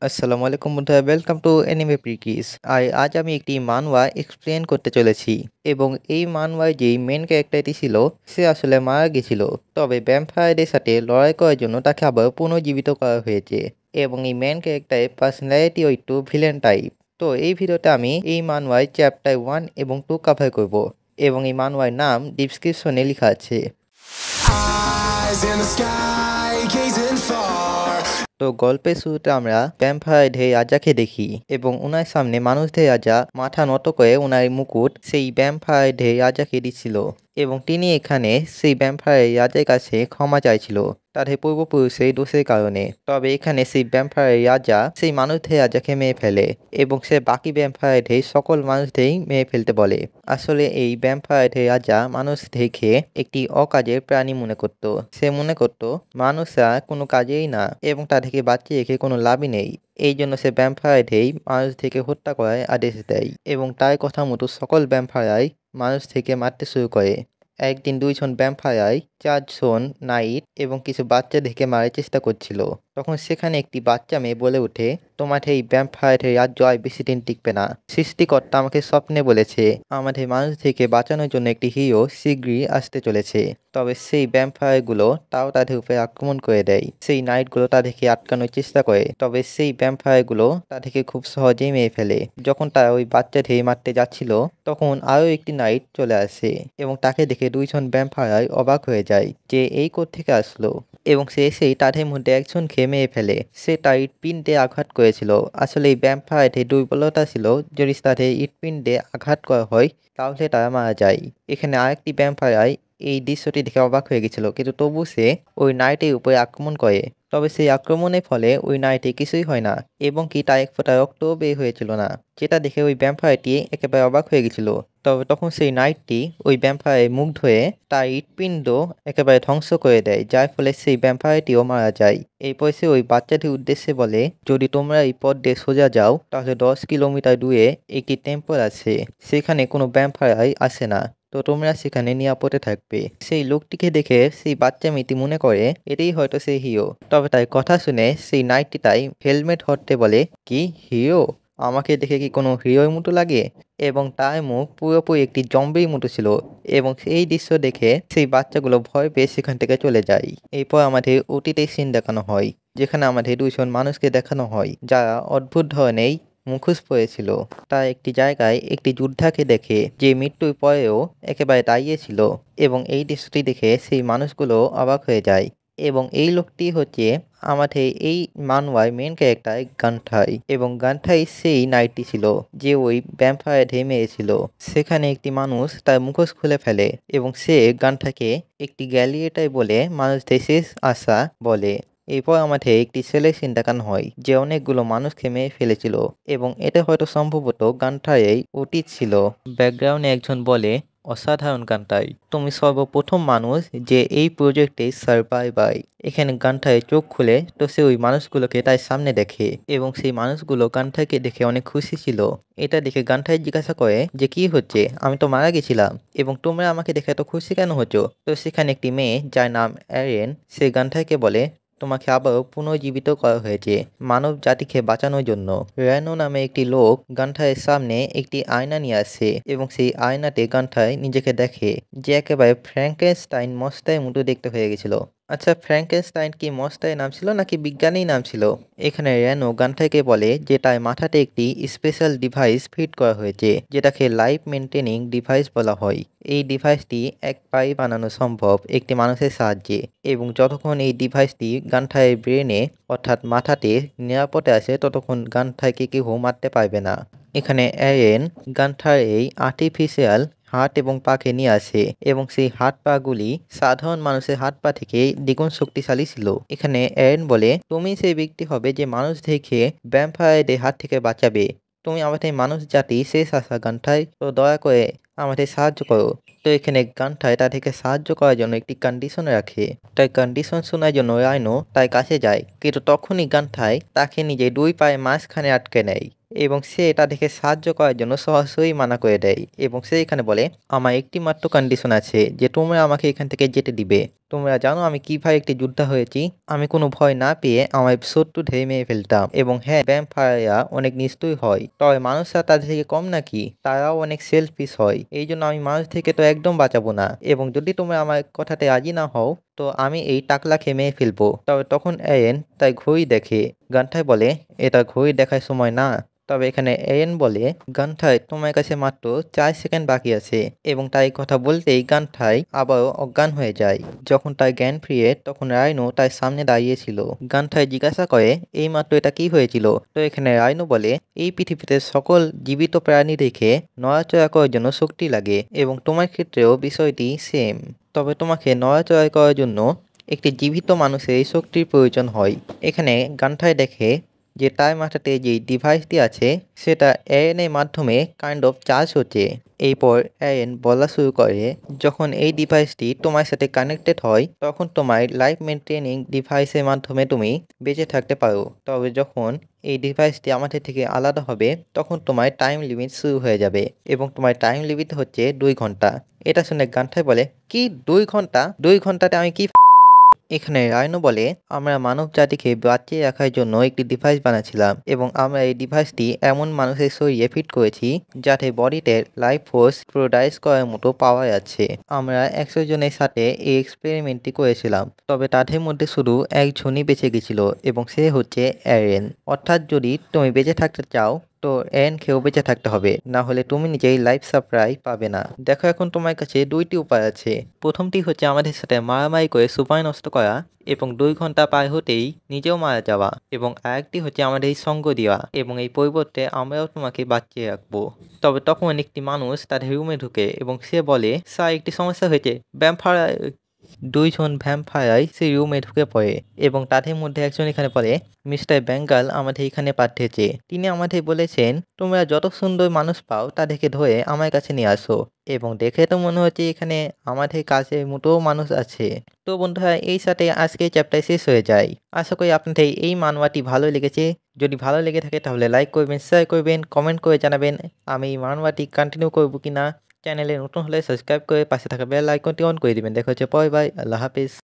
আসসালামু আলাইকুম বন্ধুরা, ওয়েলকাম টু অ্যানিমে প্রিকিস। আজ আমি একটি মানহওয়া এক্সপ্লেন করতে চলেছি এবং এই মানহওয়ার যেই মেন ক্যারেক্টারটি ছিল সে আসলে মারা গেছিল, তবে ভ্যাম্পায়ারদের সাথে লড়াই করার জন্য তাকে আবার পুনর্জীবিত করা হয়েছে এবং এই মেন ক্যারেক্টারের পার্সোনালিটিও একটু ভিলেন টাইপ। তো এই ভিডিওতে আমি এই মানহওয়ার চ্যাপ্টার 1 এবং 2 কভার করব এবং এই মানহওয়ার নাম ডিসক্রিপশনে লেখা আছে। Eyes in the sky, gazing far. তো গল্পের শুরুতে আমরা ভ্যাম্পায়ারদের রাজাকে দেখি এবং ওনার সামনে মানুষদের রাজা মাথা নত করে ওনার মুকুট সেই ভ্যাম্পায়ারদের রাজাকে দিচ্ছিল এবং তিনি এখানে সেই ভ্যাম্পায়ার রাজার কাছে ক্ষমা চাইছিল তাদের পূর্বপুরুষের দোষের কারণে। তবে এখানে সেই ভ্যাম্পায়ার রাজা সেই মানুষদের রাজাকে মেরে ফেলে এবং সে বাকি ভ্যাম্পায়ারদের সকল মানুষদেরই মেরে ফেলতে বলে। আসলে এই ভ্যাম্পায়ারদের রাজা মানুষদেরকে একটি অকাজের প্রাণী মনে করত। সে মনে করত মানুষরা কোনো কাজেই না এবং তাদেরকে বাঁচিয়ে রেখে কোনো লাভই নেই। এই জন্য সে ভ্যাম্পায়ারদের মানুষদেরকে হত্যা করার আদেশ দেয় এবং তার কথা মতো সকল ভ্যাম্পায়ার মানুষদেরকে মারতে শুরু করে। একদিন দুইজন ভ্যাম্পায়ার 4 জন নাইট এবং কিছু বাচ্চাদেরকে মারার চেষ্টা করছিল। তখন সেখানে একটি বাচ্চা মেয়ে বলে ওঠে, তোমাদের এই ভ্যাম্পায়ারের রাজ্য আর বেশি দিন টিকবে না। সৃষ্টিকর্তা আমাকে স্বপ্নে বলেছে আমাদের মানুষদেরকে বাঁচানোর জন্য একটি হিরো শীঘ্রই আসতে চলেছে। তবে সেই ভ্যাম্পায়ারগুলো তাও তাদের উপরে আক্রমণ করে দেয়। সেই নাইটগুলো তাদেরকে আটকানোর চেষ্টা করে, তবে সেই ভ্যাম্পায়ারগুলো তাদেরকে খুব সহজেই মেরে ফেলে। যখন তারা ওই বাচ্চাদের মারতে যাচ্ছিল তখন আরও একটি নাইট চলে আসে এবং তাকে দেখে দুইজন ভ্যাম্পায়ার অবাক হয়ে যায় যে এই কোত্থেকে আসলো এবং সে এসেই তাদের মধ্যে একজনকে মেরে ফেলে। সে তার হৃৎপিণ্ডে আঘাত করেছিল। আসলে এই ভ্যাম্পায়ারদের দুর্বলতা ছিল যদি তাদের হৃৎপিণ্ডে আঘাত করা হয় তাহলে তারা মারা যায়। এখানে আরেকটি ভ্যাম্পায়ার এই দৃশ্যটি দেখে অবাক হয়ে গেছিল, কিন্তু তবু সে ওই নাইটের উপরে আক্রমণ করে। তবে সেই আক্রমণের ফলে ওই নাইটে কিছুই হয় না এবং কি তার এক ফোঁটা রক্তও বের হয়েছিল না, যেটা দেখে ওই ভ্যাম্পায়ারটি একেবারে অবাক হয়ে গেছিল। তবে তখন সেই নাইটটি ওই ভ্যাম্পায়ারের মুখ ধুয়ে তার হৃৎপিণ্ড একেবারে ধ্বংস করে দেয়, যার ফলে সেই ভ্যাম্পায়ারটিও মারা যায়। এরপর সে ওই বাচ্চাটির উদ্দেশ্যে বলে, যদি তোমরা এই পথ দিয়ে সোজা যাও তাহলে 10 কিলোমিটার দূরে একটি টেম্পল আছে, সেখানে কোনো ভ্যাম্পায়ার আসে না, তো তোমরা সেখানে নিরাপদে থাকবে। সেই লোকটিকে দেখে সেই বাচ্চা মেয়েটি মনে করে এটাই হয়তো সেই হিরো। তবে তার কথা শুনে সেই নাইটটি তাই হেলমেট হটতে বলে, কি হিরো? আমাকে দেখে কি কোনো হিরোর মতো লাগে? এবং তার মুখ পুরোপুরি একটি জম্বির মতো ছিল এবং এই দৃশ্য দেখে সেই বাচ্চাগুলো ভয় পেয়ে সেখান থেকে চলে যায়। এরপর আমাদের ওটিতে সিন দেখানো হয়, যেখানে আমাদের দুইজন মানুষকে দেখানো হয় যারা অদ্ভুত ধরনের মুখোশ পরেছিল। তার একটি জায়গায় একটি যোদ্ধাকে দেখে যে মৃত্যুর পরেও একেবারে দাঁড়িয়েছিল এবং এই দৃশ্যটি দেখে সেই মানুষগুলো অবাক হয়ে যায়। এবং এই লোকটি হচ্ছে আমাদের এই মানওয়ার মেন ক্যারেক্টার গান্থাই এবং গান্থাই সেই নাইটটি ছিল যে ওই ভ্যাম্পায়ার মেরেছিল। সেখানে একটি মানুষ তার মুখোশ খুলে ফেলে এবং সে গান্থাকে একটি গ্যালিয়েটায় বলে মানুষদের শেষ আশা বলে। এরপর আমাদের একটি ছেলে সিন দেখানো হয় যে অনেকগুলো মানুষকে মেরে ফেলেছিল এবং এটা হয়তো সম্ভবত গান্থারের অতীত ছিল। ব্যাকগ্রাউন্ডে একজন বলে, অসাধারণ গান্থাই, তুমি সর্বপ্রথম মানুষ যে এই প্রজেক্টে সার্ভাইভার। এখানে গান্থারের চোখ খুলে তো সে ওই মানুষগুলোকে তার সামনে দেখে এবং সেই মানুষগুলো গান্থারকে দেখে অনেক খুশি ছিল। এটা দেখে গান্থার জিজ্ঞাসা করে যে কি হচ্ছে, আমি তো মারা গেছিলাম এবং তোমরা আমাকে দেখে এত খুশি কেন হচ্ছ? তো সেখানে একটি মেয়ে যার নাম অ্যারেন সে গান্থারকে বলে, তোমাকে আবারও পুনর্জীবিত করা হয়েছে মানব জাতিকে বাঁচানোর জন্য। র্যানো নামে একটি লোক গান্থারের সামনে একটি আয়না নিয়ে আসে এবং সেই আয়নাতে গান্থার নিজেকে দেখে যে একেবারে ফ্র্যাঙ্কেনস্টাইন মস্তায়ের মতো দেখতে হয়ে গেছিল। আচ্ছা, ফ্র্যাঙ্কেনস্টাইন কি মস্তায়ের নাম ছিল নাকি বিজ্ঞানীর নাম ছিল? এখানে র্যানো গান্থারকে বলে যে তার মাথাতে একটি স্পেশাল ডিভাইস ফিট করা হয়েছে যেটাকে লাইফ মেনটেনিং ডিভাইস বলা হয়। এই ডিভাইসটি এক পায়ে বানানো সম্ভব একটি মানুষের সাহায্যে এবং যতক্ষণ এই ডিভাইসটি গান্থারের ব্রেনে অর্থাৎ মাথাতে নিরাপদে আসে ততক্ষণ গান্থারকে কেউ মারতে পারবে না। এখানে অ্যারেন গান্থার এই আর্টিফিশিয়াল হাত এবং পাকে নিয়ে আসে এবং সেই হাত পা গুলি সাধারণ মানুষের হাত পা থেকে দ্বিগুণ শক্তিশালী ছিল। এখানে অ্যারেন বলে, তুমি সেই ব্যক্তি হবে যে মানুষ দেখে ভ্যাম্পায়ারদের হাত থেকে বাঁচাবে। তুমি আমাদের মানুষ জাতি শেষ আশা গান্থার, তো দয়া করে আমাদের সাহায্য করো। তো এখানে গান্থার তাদেরকে সাহায্য করার জন্য একটি কন্ডিশন রাখে। তাই কন্ডিশন শোনার জন্য রাইনো তার কাছে যায়, কিন্তু তখনই গান্থার তাকে নিজে 2 পায়ের মাঝখানে আটকে নেয় এবং সে তাদেরকে সাহায্য করার জন্য সরাসরি মানা করে দেয় এবং সে এখানে বলে, আমার একটি মাত্র কন্ডিশন আছে যে তোমরা আমাকে এখান থেকে যেতে দিবে। তোমরা জানো আমি কিভাবে একটি যোদ্ধা হয়েছি? আমি কোনো ভয় না পেয়ে আমার শত্রু ধেয়ে মেরে ফেলতাম। এবং হ্যাঁ, ভ্যাম্পায়াররা অনেক নিষ্ঠুর হয়, তবে মানুষরা তাদের থেকে কম নাকি? তারাও অনেক সেলফিশ হয়। এই জন্য আমি মানুষ থেকে তো একদম বাঁচাবো না। এবং যদি তোমরা আমার কথাতে রাজি না হও, তো আমি এই টাকলাকে মেরে ফেলবো। তবে তখন এরেন তাই ঘড়ি দেখে। গান্থার বলে, এটা ঘড়ি দেখার সময় না। তবে এখানে এরেন বলে, গান্থার তোমার কাছে মাত্র 4 সেকেন্ড বাকি আছে। এবং তাই কথা বলতেই গান্থার আবারও অজ্ঞান হয়ে যায়। যখন তার জ্ঞান ফিরে তখন রাইনো তার সামনে দাঁড়িয়েছিল। গান্থার জিজ্ঞাসা করে, এইমাত্র এটা কি হয়েছিল? তো এখানে রাইনো বলে, এই পৃথিবীতে সকল জীবিত প্রাণী দেখে নড়াচড়া করার জন্য শক্তি লাগে, এবং তোমার ক্ষেত্রেও বিষয়টি সেম। তবে তোমাকে নড়াচড়া করার জন্য একটি জীবিত মানুষের এই শক্তির প্রয়োজন হয়। এখানে গান্থার দেখে যে তার মাথাতে যেই ডিভাইসটি আছে সেটা এরেনের মাধ্যমে কাইন্ড অফ চার্জ হচ্ছে। এরপর এরেন বলা শুরু করে, যখন এই ডিভাইসটি তোমার সাথে কানেক্টেড হয় তখন তোমার লাইফ মেনটেনিং ডিভাইসের মাধ্যমে তুমি বেঁচে থাকতে পারো। তবে যখন এই ডিভাইসটি আমাদের থেকে আলাদা হবে তখন তোমার টাইম লিমিট শুরু হয়ে যাবে, এবং তোমার টাইম লিমিট হচ্ছে 2 ঘন্টা। এটা শুনে গান্থার বলে, কি 2 ঘন্টা? 2 ঘন্টাতে আমি কি? এখানে রাইনো বলে, আমরা মানব জাতিকে বাঁচিয়ে রাখার জন্য একটি ডিভাইস বানাচ্ছিলাম, এবং আমরা এই ডিভাইসটি এমন মানুষের শরীরে ফিট করেছি যাতে বডিতে লাইফ ফোর্স প্রোডাইস করার মতো পাওয়ার আছে। আমরা 100 জনের সাথে এই এক্সপেরিমেন্টটি করেছিলাম, তবে তাদের মধ্যে শুধু একজনই বেঁচে গেছিল, এবং সে হচ্ছে এরেন। অর্থাৎ যদি তুমি বেঁচে থাকতে চাও তো এরেনকেও বেঁচে থাকতে হবে, না হলে তুমি নিজেই লাইফ সাপ্লাই পাবে না। দেখো, এখন তোমার কাছে 2টি উপায় আছে। প্রথমটি হচ্ছে আমাদের সাথে মারামারি করে সময় নষ্ট করা এবং 2 ঘন্টা পার হতেই নিজেও মারা যাওয়া, এবং আরেকটি হচ্ছে আমাদের এই সঙ্গ দেওয়া, এবং এই পরিবর্তে আমরাও তোমাকে বাঁচিয়ে রাখবো। তবে তখন একটি মানুষ তাদের রুমে ঢুকে এবং সে বলে, স্যার একটি সমস্যা হয়েছে। ভ্যাম্পায়ার 2 জন ভ্যাম্পায়ার সেই রুমে ঢুকে পড়ে, এবং তাদের মধ্যে একজন এখানে বলে, মিস্টার বেঙ্গাল আমাদের এখানে পাঠিয়েছে। তিনি আমাদের বলেছেন তোমরা যত সুন্দর মানুষ পাও তাদেরকে ধরে আমার কাছে নিয়ে আসো, এবং দেখে তো মনে হচ্ছে এখানে আমাদের কাছের মতো মানুষ আছে। তো বন্ধুরা, এই সাথে আজকের চ্যাপ্টার শেষ হয়ে যায়। আশা করি আপনাদের এই মানওয়াটি ভালো লেগেছে। যদি ভালো লেগে থাকে তাহলে লাইক করবেন, শেয়ার করবেন, কমেন্ট করে জানাবেন আমি এই মানওয়াটি কন্টিনিউ করবো কিনা। চ্যানেলে নতুন হলে সাবস্ক্রাইব করে পাশে থাকা বেল আইকনটি অন করে দিবেন। দেখা হচ্ছে পরে, বাই, আল্লাহ হাফিজ।